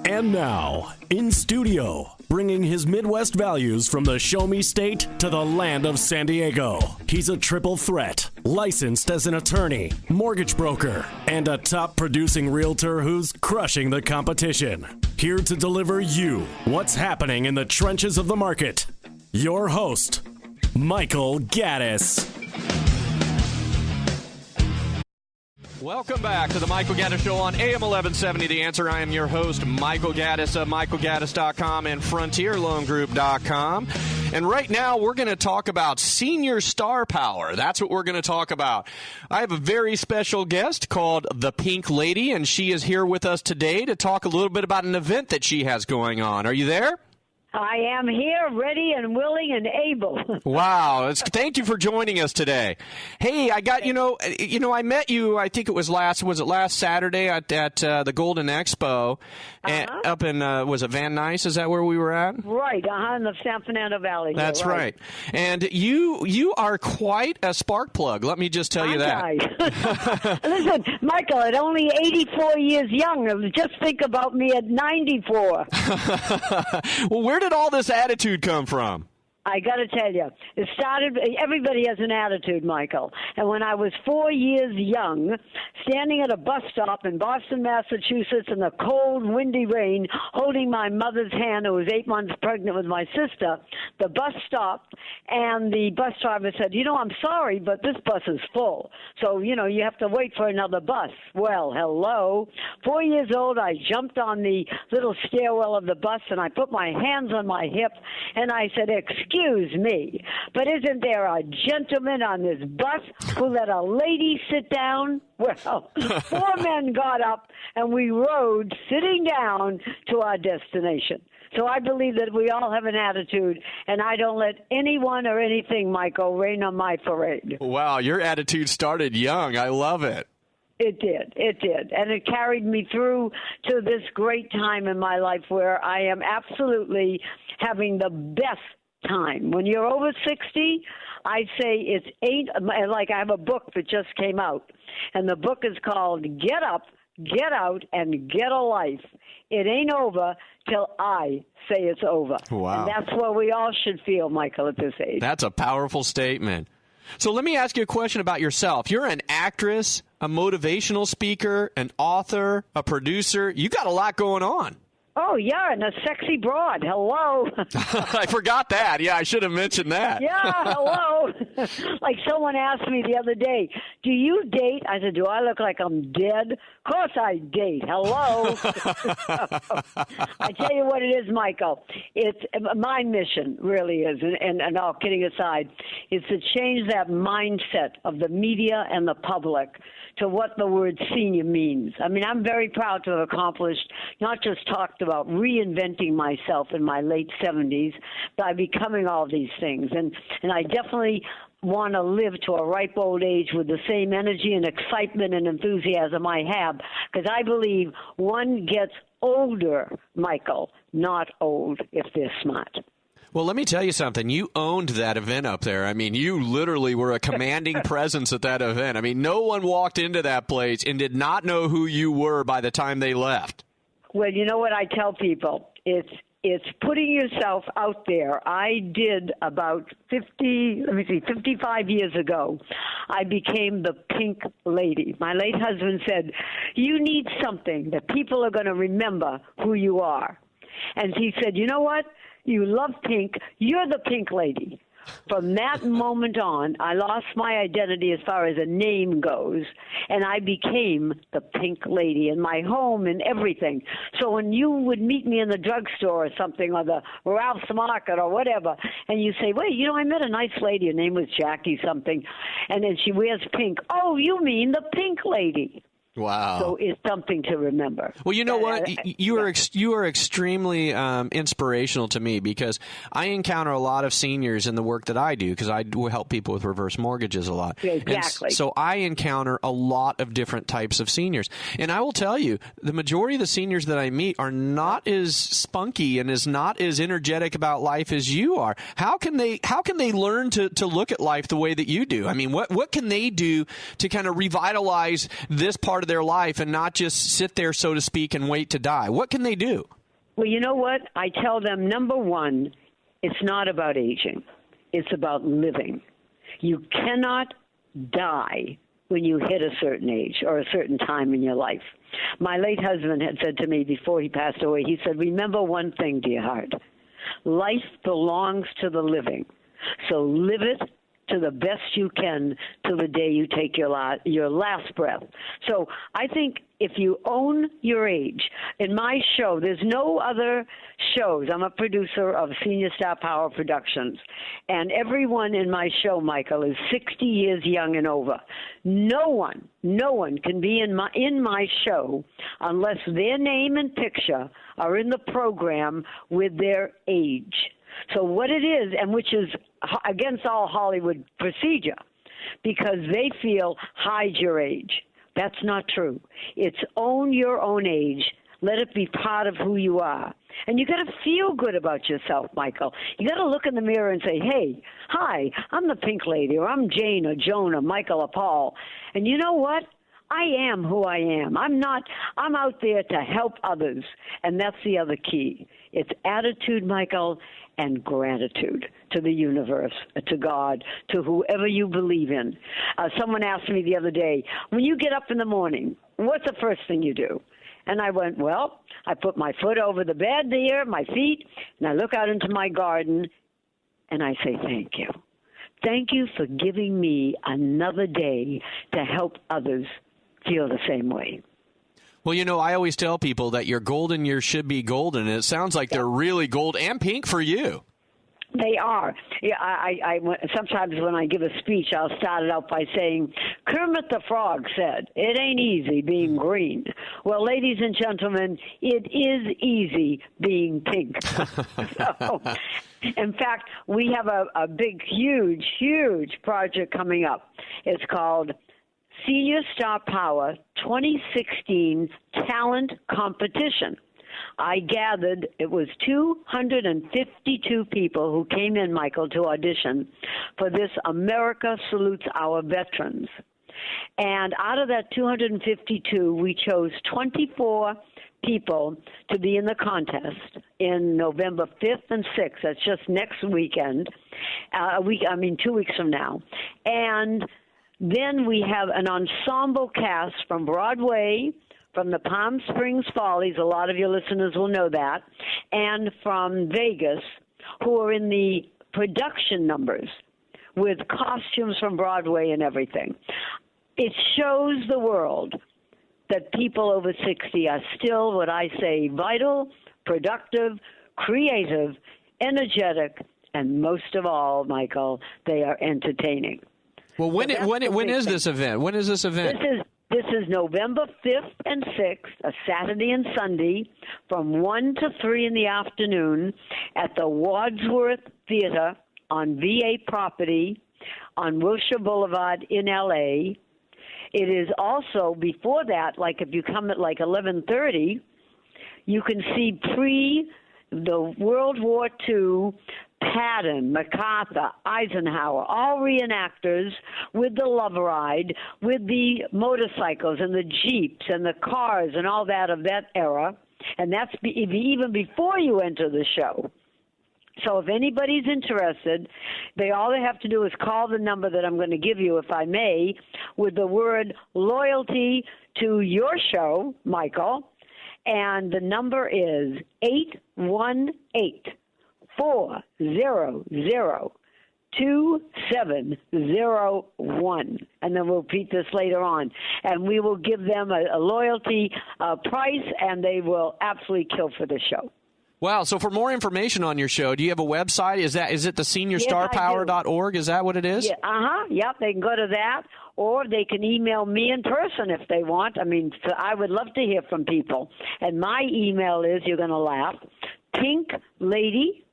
And now, in studio, bringing his Midwest values from the Show Me State to the land of San Diego. He's a triple threat, licensed as an attorney, mortgage broker, and a top producing realtor who's crushing the competition. Here to deliver you what's happening in the trenches of the market. Your host, Michael Gaddis. Welcome back to the Michael Gaddis Show on AM 1170. The Answer. I am your host, Michael Gaddis of MichaelGaddis.com and FrontierLoanGroup.com. And right now, we're going to talk about senior star power. That's what we're going to talk about. I have a very special guest called the Pink Lady, and she is here with us today to talk a little bit about an event that she has going on. Are you there? I am here, ready and willing and able. Wow. Thank you for joining us today. Hey, I got, I met you, I think it was last Saturday at the Golden Expo up in, was it Van Nuys? Is that where we were at? Right, in the San Fernando Valley. That's right. And you are quite a spark plug. Let me just tell you that. Listen, Michael, at only 84 years young, just think about me at 94. Well, where did all this attitude come from? I got to tell you, it started, everybody has an attitude, Michael. And when I was 4 years young, standing at a bus stop in Boston, Massachusetts in the cold, windy rain, holding my mother's hand, who was 8 months pregnant with my sister, the bus stopped, and the bus driver said, I'm sorry, but this bus is full. So, you have to wait for another bus. Well, hello. 4 years old, I jumped on the little stairwell of the bus, and I put my hands on my hip, and I said, Excuse me, but isn't there a gentleman on this bus who let a lady sit down? Well, 4 men got up, and we rode sitting down to our destination. So I believe that we all have an attitude, and I don't let anyone or anything, Michael, rain on my parade. Wow, your attitude started young. I love it. It did. And it carried me through to this great time in my life where I am absolutely having the best time. When you're over 60, I say like I have a book that just came out, and the book is called Get Up, Get Out, and Get a Life. It ain't over till I say it's over. Wow. And that's what we all should feel, Michael, at this age. That's a powerful statement. So let me ask you a question about yourself. You're an actress, a motivational speaker, an author, a producer. You got a lot going on. Oh, yeah, and a sexy broad. Hello. I forgot that. Yeah, I should have mentioned that. Yeah, hello. Like someone asked me the other day, do you date? I said, do I look like I'm dead? Of course I date. Hello. I tell you what it is, Michael. It's my mission, really is, and all kidding aside, is to change that mindset of the media and the public to what the word senior means. I mean, I'm very proud to have accomplished, not just talked about reinventing myself in my late 70s, by becoming all these things. And I definitely want to live to a ripe old age with the same energy and excitement and enthusiasm I have, because I believe one gets older, Michael, not old if they're smart. Well, let me tell you something. You owned that event up there. I mean, you literally were a commanding presence at that event. I mean, no one walked into that place and did not know who you were by the time they left. Well, you know what I tell people? It's putting yourself out there. I did about 55 years ago, I became the Pink Lady. My late husband said, you need something that people are going to remember who you are. And he said, you know what? You love pink. You're the Pink Lady. From that moment on, I lost my identity as far as a name goes, and I became the Pink Lady in my home and everything. So when you would meet me in the drugstore or something, or the Ralph's Market or whatever, and you say, wait, I met a nice lady. Her name was Jackie something, and then she wears pink. Oh, you mean the Pink Lady. Wow. So it's something to remember. Well, you know what? You are extremely inspirational to me, because I encounter a lot of seniors in the work that I do, because I do help people with reverse mortgages a lot. Exactly. And so I encounter a lot of different types of seniors. And I will tell you, the majority of the seniors that I meet are not as spunky and is not as energetic about life as you are. How can they learn to look at life the way that you do? I mean, what can they do to kind of revitalize this part of their life and not just sit there, so to speak, and wait to die? What can they do? Well, you know what? I tell them, number one, it's not about aging. It's about living. You cannot die when you hit a certain age or a certain time in your life. My late husband had said to me before he passed away, he said, remember one thing, dear heart. Life belongs to the living. So live it to the best you can till the day you take your last breath. So I think if you own your age, in my show, there's no other shows. I'm a producer of Senior Star Power Productions, and everyone in my show, Michael, is 60 years young and over. No one can be in my show unless their name and picture are in the program with their age. So what it is, and which is against all Hollywood procedure, because they feel hide your age. That's not true. It's own your own age. Let it be part of who you are. And you got to feel good about yourself, Michael. You got to look in the mirror and say, hey, hi, I'm the Pink Lady, or I'm Jane or Joan or Michael or Paul. And you know what? I am who I am. I'm out there to help others. And that's the other key. It's attitude, Michael, and gratitude to the universe, to God, to whoever you believe in. Someone asked me the other day, when you get up in the morning, what's the first thing you do? And I went, well, I put my foot over the bed there, my feet, and I look out into my garden, and I say, thank you. Thank you for giving me another day to help others feel the same way. Well, you know, I always tell people that your golden years should be golden, and it sounds like they're really gold and pink for you. They are. Yeah, I sometimes when I give a speech, I'll start it out by saying, Kermit the Frog said, it ain't easy being green. Well, ladies and gentlemen, it is easy being pink. So, in fact, we have a big, huge project coming up. It's called Senior Star Power 2016 Talent Competition. I gathered, it was 252 people who came in, Michael, to audition for this America Salutes Our Veterans. And out of that 252, we chose 24 people to be in the contest in November 5th and 6th. That's just next weekend. 2 weeks from now. And then we have an ensemble cast from Broadway, from the Palm Springs Follies, a lot of your listeners will know that, and from Vegas, who are in the production numbers with costumes from Broadway and everything. It shows the world that people over 60 are still, what I say, vital, productive, creative, energetic, and most of all, Michael, they are entertaining. Well, when is this event? When is this event? This is November 5th and 6th, a Saturday and Sunday, from 1 to 3 in the afternoon at the Wadsworth Theater on VA property on Wilshire Boulevard in L.A. It is also, before that, like if you come at like 11:30, you can see the World War II, Patton, MacArthur, Eisenhower, all reenactors with the love ride, with the motorcycles and the Jeeps and the cars and all that of that era. And that's even before you enter the show. So if anybody's interested, all they have to do is call the number that I'm going to give you, if I may, with the word loyalty to your show, Michael. And the number is 818-400-2701. And then we'll repeat this later on. And we will give them a loyalty price, and they will absolutely kill for the show. Wow. So for more information on your show, do you have a website? Is it the seniorstarpower.org? Is that what it is? Yeah, Yep, they can go to that, or they can email me in person if they want. I mean, I would love to hear from people. And my email is, you're going to laugh, Pink Lady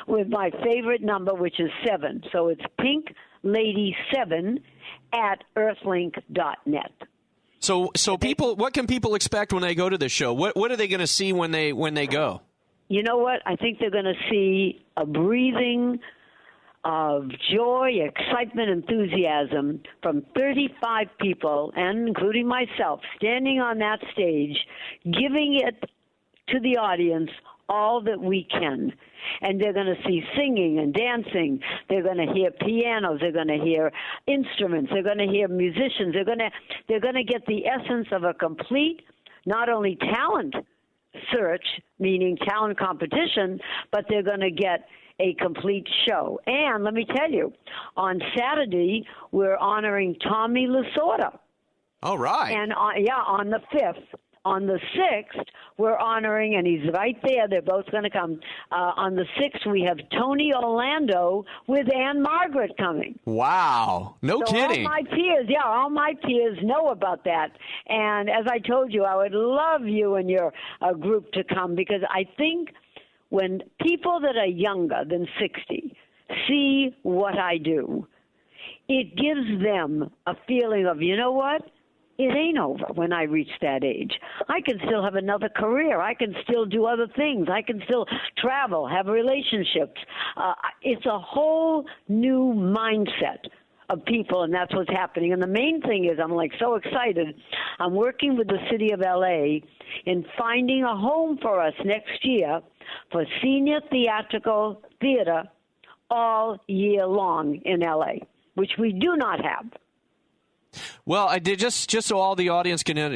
with my favorite number, which is 7. So it's pinklady7 at earthlink.net. So people, what can people expect when they go to this show? What are they going to see when they go? You know what? I think they're going to see a breathing of joy, excitement, enthusiasm from 35 people, and including myself, standing on that stage, giving it to the audience all that we can. And they're going to see singing and dancing. They're going to hear pianos. They're going to hear instruments. They're going to hear musicians. They're going to get the essence of a complete, not only talent search, meaning talent competition, but they're going to get a complete show. And let me tell you, on Saturday, we're honoring Tommy Lasorda. All right. And on the 5th. On the 6th, we're honoring, and he's right there, they're both going to come. On the 6th, we have Tony Orlando with Ann Margaret coming. Wow. No kidding. All my peers know about that. And as I told you, I would love you and your group to come, because I think when people that are younger than 60 see what I do, it gives them a feeling of, you know what? It ain't over when I reach that age. I can still have another career. I can still do other things. I can still travel, have relationships. It's a whole new mindset of people, and that's what's happening. And the main thing is, I'm so excited. I'm working with the city of L.A. in finding a home for us next year for senior theatrical theater all year long in L.A., which we do not have. Well, I did just so all the audience can hear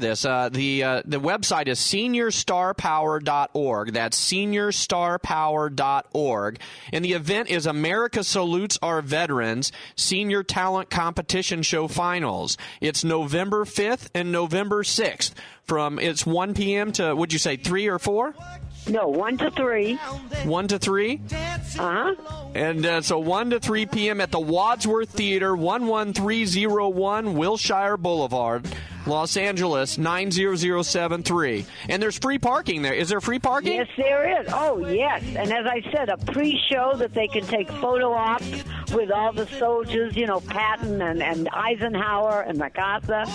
this. The website is seniorstarpower.org. That's seniorstarpower.org. And the event is America Salutes Our Veterans Senior Talent Competition Show Finals. It's November 5th and November 6th. It's 1 p.m. to, would you say 3 or 4? No, 1 to 3. 1 to 3? Uh-huh. And so 1 to 3 p.m. at the Wadsworth Theater, 11301 Wilshire Boulevard, Los Angeles, 90073. And there's free parking there. Is there free parking? Yes, there is. Oh, yes. And as I said, a pre-show that they can take photo ops with all the soldiers, Patton and Eisenhower and MacArthur.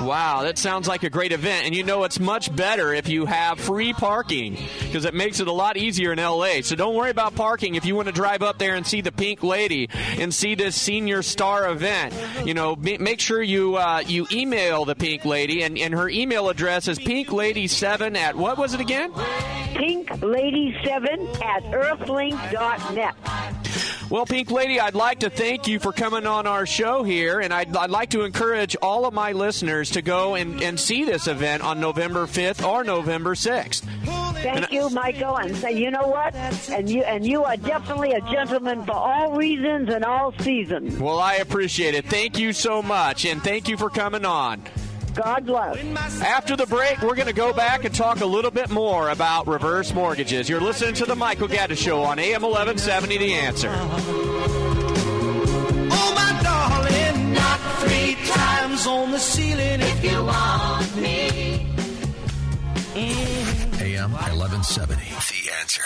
Wow, that sounds like a great event. And it's much better if you have free parking, because it makes it a lot easier in L.A. So don't worry about parking if you want to drive up there and see the Pink Lady and see this Senior Star event. Make sure you email the Pink Lady, and her email address is pinklady7 at, what was it again? pinklady7 at earthlink.net. Well, Pink Lady, I'd like to thank you for coming on our show here, and I'd like to encourage all of my listeners to go and see this event on November 5th or November 6th. Thank you, Michael. And you know what? And you are definitely a gentleman for all reasons and all seasons. Well, I appreciate it. Thank you so much, and thank you for coming on. God bless. After the break, we're going to go back and talk a little bit more about reverse mortgages. You're listening to the Michael Gaddis Show on AM 1170, The Answer. Oh, my darling, knock 3 times on the ceiling if you want me. AM 1170, The Answer.